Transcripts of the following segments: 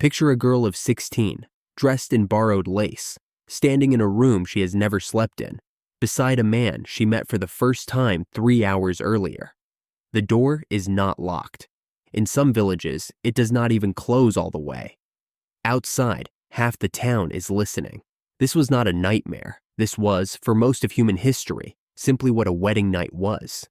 Picture a girl of 16, dressed in borrowed lace, standing in a room she has never slept in, beside a man she met for the first time 3 hours earlier. The door is not locked. In some villages, it does not even close all the way. Outside, half the town is listening. This was not a nightmare. This was, for most of human history, simply what a wedding night was.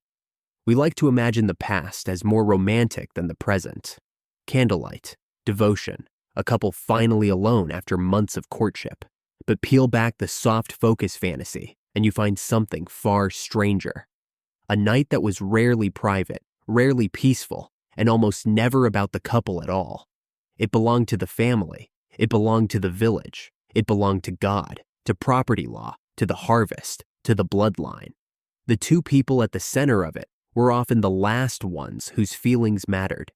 We like to imagine the past as more romantic than the present. Candlelight, devotion, a couple finally alone after months of courtship. But peel back the soft focus fantasy, and you find something far stranger. A night that was rarely private, rarely peaceful, and almost never about the couple at all. It belonged to the family. It belonged to the village. It belonged to God, to property law, to the harvest, to the bloodline. The two people at the center of it were often the last ones whose feelings mattered.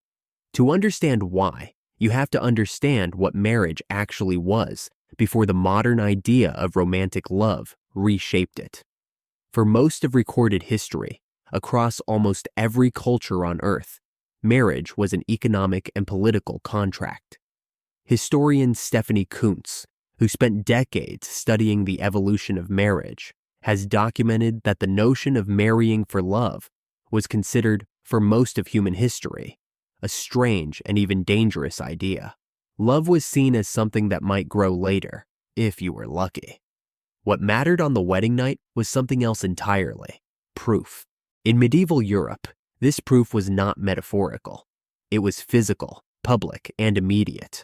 To understand why, you have to understand what marriage actually was before the modern idea of romantic love reshaped it. For most of recorded history, across almost every culture on Earth, marriage was an economic and political contract. Historian Stephanie Kuntz, who spent decades studying the evolution of marriage, has documented that the notion of marrying for love was considered, for most of human history, a strange and even dangerous idea. Love was seen as something that might grow later, if you were lucky. What mattered on the wedding night was something else entirely: proof. In medieval Europe, this proof was not metaphorical. It was physical, public, and immediate.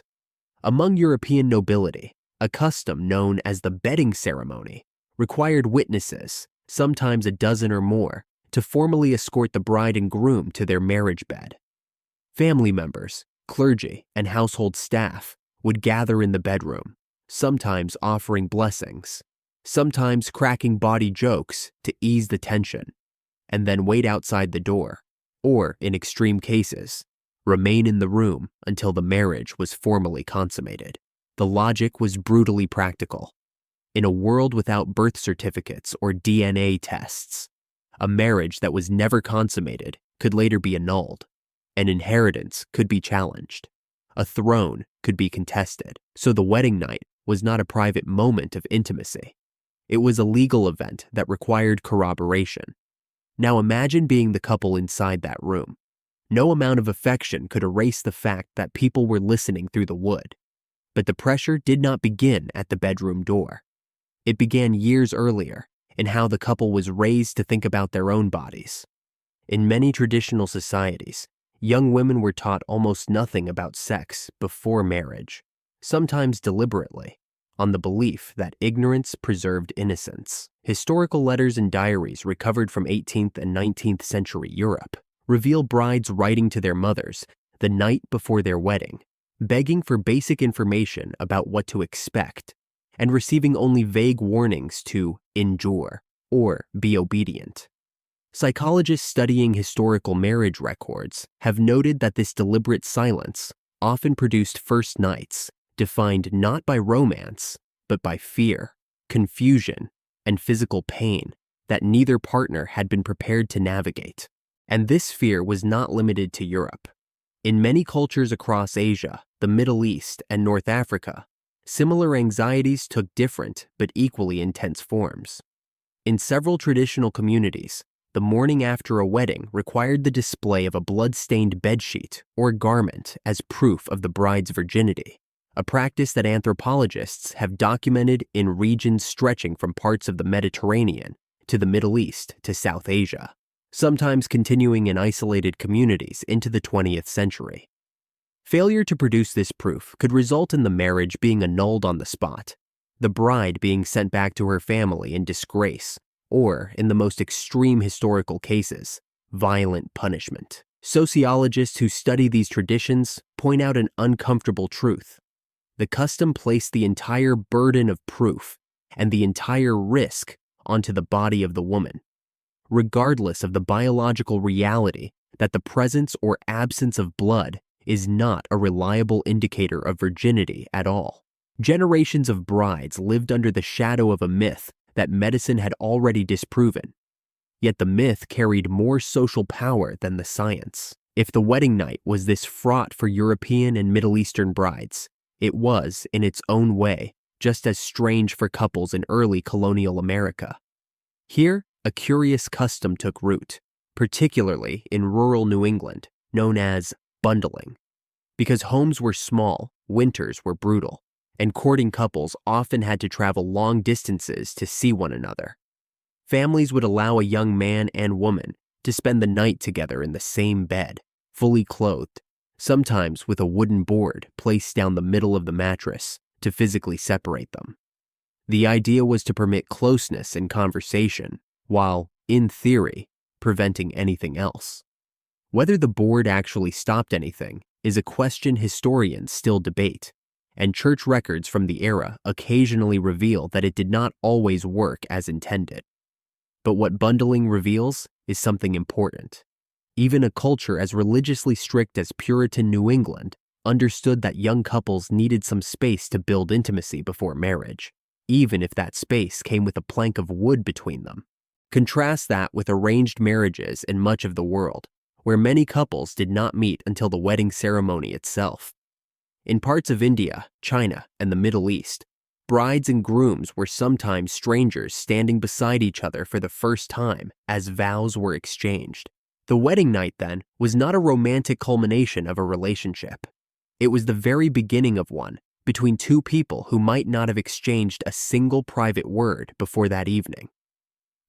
Among European nobility, a custom known as the bedding ceremony required witnesses, sometimes a dozen or more, to formally escort the bride and groom to their marriage bed. Family members, clergy, and household staff would gather in the bedroom, sometimes offering blessings, sometimes cracking bawdy jokes to ease the tension, and then wait outside the door, or, in extreme cases, remain in the room until the marriage was formally consummated. The logic was brutally practical. In a world without birth certificates or DNA tests, a marriage that was never consummated could later be annulled. An inheritance could be challenged. A throne could be contested. So the wedding night was not a private moment of intimacy. It was a legal event that required corroboration. Now imagine being the couple inside that room. No amount of affection could erase the fact that people were listening through the wood. But the pressure did not begin at the bedroom door. It began years earlier in how the couple was raised to think about their own bodies. In many traditional societies, young women were taught almost nothing about sex before marriage, sometimes deliberately, on the belief that ignorance preserved innocence. Historical letters and diaries recovered from 18th and 19th century Europe reveal brides writing to their mothers the night before their wedding, begging for basic information about what to expect, and receiving only vague warnings to endure or be obedient. Psychologists studying historical marriage records have noted that this deliberate silence often produced first nights defined not by romance, but by fear, confusion, and physical pain that neither partner had been prepared to navigate. And this fear was not limited to Europe. In many cultures across Asia, the Middle East, and North Africa, similar anxieties took different but equally intense forms. In several traditional communities, the morning after a wedding required the display of a blood-stained bedsheet or garment as proof of the bride's virginity, a practice that anthropologists have documented in regions stretching from parts of the Mediterranean to the Middle East to South Asia, sometimes continuing in isolated communities into the 20th century. Failure to produce this proof could result in the marriage being annulled on the spot, the bride being sent back to her family in disgrace, or, in the most extreme historical cases, violent punishment. Sociologists who study these traditions point out an uncomfortable truth. The custom placed the entire burden of proof and the entire risk onto the body of the woman, regardless of the biological reality that the presence or absence of blood is not a reliable indicator of virginity at all. Generations of brides lived under the shadow of a myth that medicine had already disproven. Yet the myth carried more social power than the science. If the wedding night was this fraught for European and Middle Eastern brides, It was, in its own way, just as strange for couples in early colonial America. Here, a curious custom took root, particularly in rural New England, known as bundling. Because homes were small, winters were brutal, and courting couples often had to travel long distances to see one another. Families would allow a young man and woman to spend the night together in the same bed, fully clothed, sometimes with a wooden board placed down the middle of the mattress to physically separate them. The idea was to permit closeness and conversation, while, in theory, preventing anything else. Whether the board actually stopped anything is a question historians still debate, and church records from the era occasionally reveal that it did not always work as intended. But what bundling reveals is something important. Even a culture as religiously strict as Puritan New England understood that young couples needed some space to build intimacy before marriage, even if that space came with a plank of wood between them. Contrast that with arranged marriages in much of the world, where many couples did not meet until the wedding ceremony itself. In parts of India, China, and the Middle East, brides and grooms were sometimes strangers standing beside each other for the first time as vows were exchanged. The wedding night, then, was not a romantic culmination of a relationship. It was the very beginning of one between two people who might not have exchanged a single private word before that evening.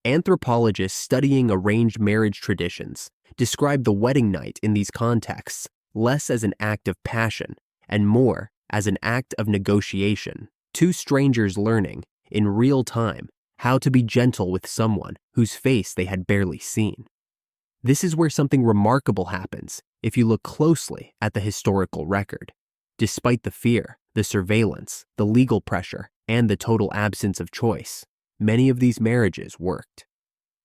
Anthropologists studying arranged marriage traditions describe the wedding night in these contexts less as an act of passion and more as an act of negotiation. Two strangers learning, in real time, how to be gentle with someone whose face they had barely seen. This is where something remarkable happens if you look closely at the historical record. Despite the fear, the surveillance, the legal pressure, and the total absence of choice, many of these marriages worked.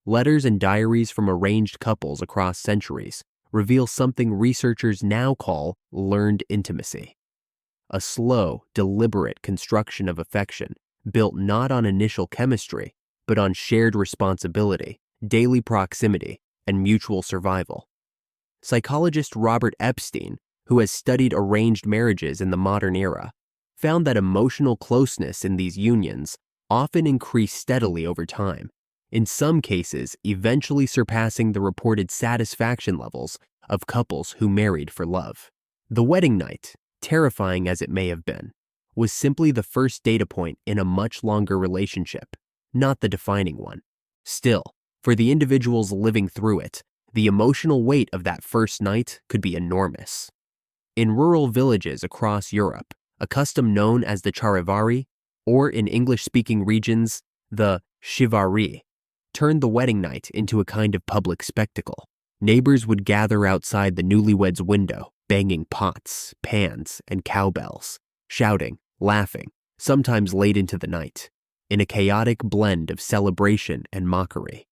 Letters and diaries from arranged couples across centuries reveal something researchers now call learned intimacy. A slow, deliberate construction of affection built not on initial chemistry, but on shared responsibility, daily proximity, and mutual survival. Psychologist Robert Epstein, who has studied arranged marriages in the modern era, found that emotional closeness in these unions often increased steadily over time, in some cases eventually surpassing the reported satisfaction levels of couples who married for love. The wedding night, terrifying as it may have been, was simply the first data point in a much longer relationship, not the defining one. Still, for the individuals living through it, the emotional weight of that first night could be enormous. In rural villages across Europe, a custom known as the charivari, or in English-speaking regions, the chivaree, turned the wedding night into a kind of public spectacle. Neighbors would gather outside the newlyweds' window, banging pots, pans, and cowbells, shouting, laughing, sometimes late into the night, in a chaotic blend of celebration and mockery.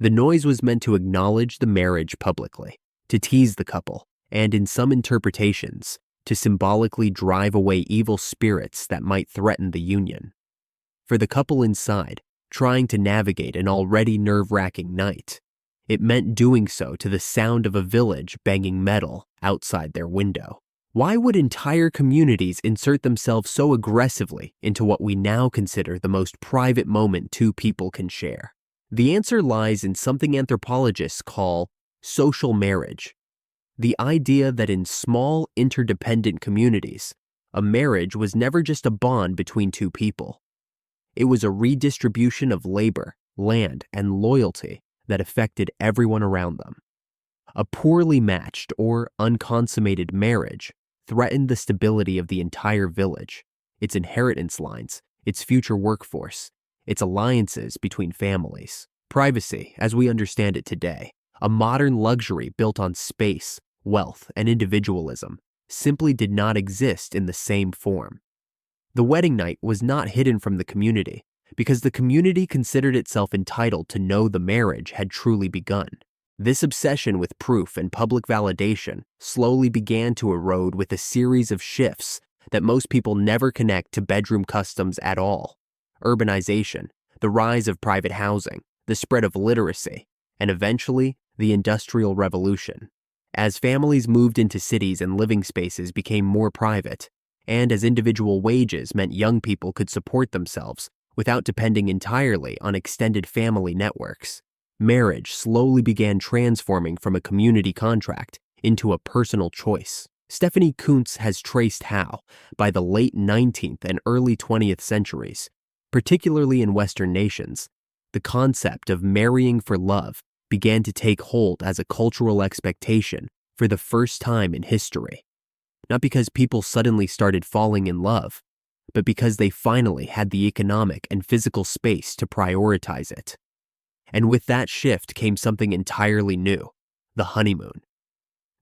The noise was meant to acknowledge the marriage publicly, to tease the couple, and in some interpretations, to symbolically drive away evil spirits that might threaten the union. For the couple inside, trying to navigate an already nerve-wracking night, it meant doing so to the sound of a village banging metal outside their window. Why would entire communities insert themselves so aggressively into what we now consider the most private moment two people can share? The answer lies in something anthropologists call social marriage. The idea that in small, interdependent communities, a marriage was never just a bond between two people. It was a redistribution of labor, land, and loyalty that affected everyone around them. A poorly matched or unconsummated marriage threatened the stability of the entire village, its inheritance lines, its future workforce, its alliances between families. Privacy, as we understand it today, a modern luxury built on space, wealth, and individualism, simply did not exist in the same form. The wedding night was not hidden from the community because the community considered itself entitled to know the marriage had truly begun. This obsession with proof and public validation slowly began to erode with a series of shifts that most people never connect to bedroom customs at all. Urbanization, the rise of private housing, the spread of literacy, and eventually the Industrial Revolution. As families moved into cities and living spaces became more private, and as individual wages meant young people could support themselves without depending entirely on extended family networks, marriage slowly began transforming from a community contract into a personal choice. Stephanie Kuntz has traced how, by the late 19th and early 20th centuries, particularly in Western nations, the concept of marrying for love began to take hold as a cultural expectation for the first time in history. Not because people suddenly started falling in love, but because they finally had the economic and physical space to prioritize it. And with that shift came something entirely new: the honeymoon.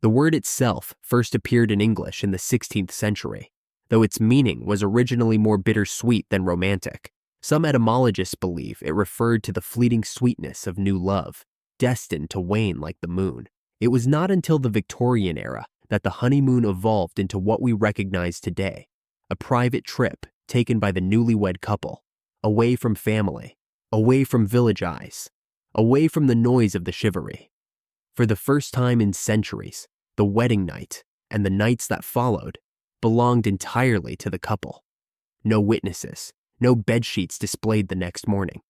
The word itself first appeared in English in the 16th century, though its meaning was originally more bittersweet than romantic. Some etymologists believe it referred to the fleeting sweetness of new love, destined to wane like the moon. It was not until the Victorian era that the honeymoon evolved into what we recognize today: a private trip taken by the newlywed couple, away from family, away from village eyes, away from the noise of the chivalry. For the first time in centuries, the wedding night and the nights that followed belonged entirely to the couple. No witnesses, no bedsheets displayed the next morning,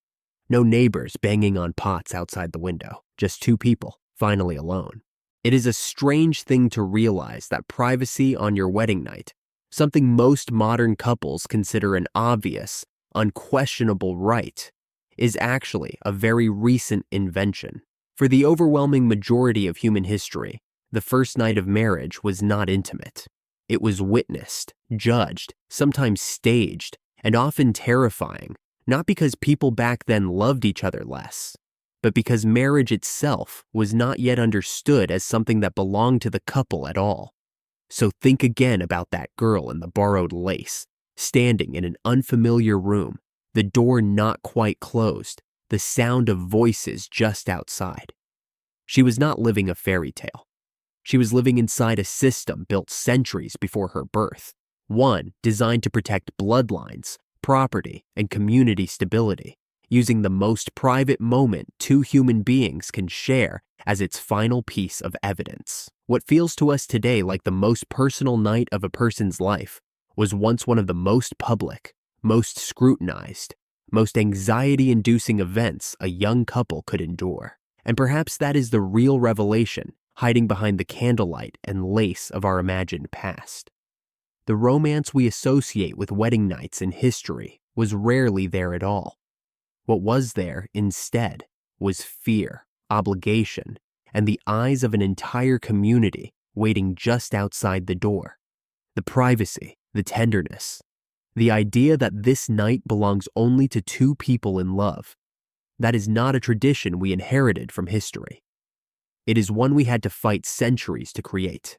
no neighbors banging on pots outside the window, just two people, finally alone. It is a strange thing to realize that privacy on your wedding night, something most modern couples consider an obvious, unquestionable right, is actually a very recent invention. For the overwhelming majority of human history, the first night of marriage was not intimate. It was witnessed, judged, sometimes staged, and often terrifying, not because people back then loved each other less, but because marriage itself was not yet understood as something that belonged to the couple at all. So think again about that girl in the borrowed lace, standing in an unfamiliar room, the door not quite closed, the sound of voices just outside. She was not living a fairy tale. She was living inside a system built centuries before her birth, one designed to protect bloodlines, property, and community stability, using the most private moment two human beings can share as its final piece of evidence. What feels to us today like the most personal night of a person's life was once one of the most public, most scrutinized, most anxiety-inducing events a young couple could endure. And perhaps that is the real revelation hiding behind the candlelight and lace of our imagined past. The romance we associate with wedding nights in history was rarely there at all. What was there, instead, was fear, obligation, and the eyes of an entire community waiting just outside the door. The privacy, the tenderness, the idea that this night belongs only to two people in love. That is not a tradition we inherited from history. It is one we had to fight centuries to create.